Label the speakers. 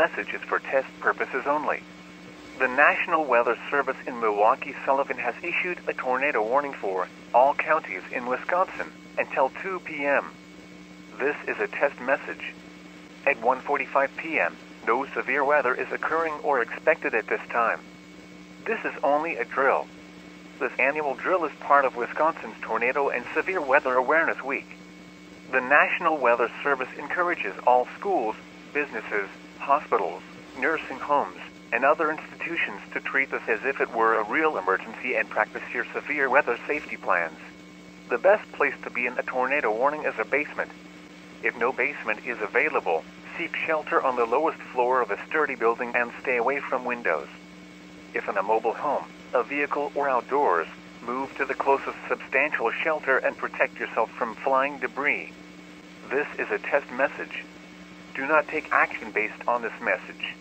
Speaker 1: message is for test purposes only. The National Weather Service in Milwaukee-Sullivan has issued a tornado warning for all counties in Wisconsin until 2 p.m. This is a test message. At 1:45 p.m., no severe weather is occurring or expected at this time. This is only a drill. This annual drill is part of Wisconsin's Tornado and Severe Weather Awareness Week. The National Weather Service encourages all schools, businesses, hospitals, nursing homes, and other institutions to treat this as if it were a real emergency and practice your severe weather safety plans. The best place to be in a tornado warning is a basement. If no basement is available, seek shelter on the lowest floor of a sturdy building and stay away from windows. If in a mobile home, a vehicle, or outdoors, move to the closest substantial shelter and protect yourself from flying debris. This is a test message. Do not take action based on this message.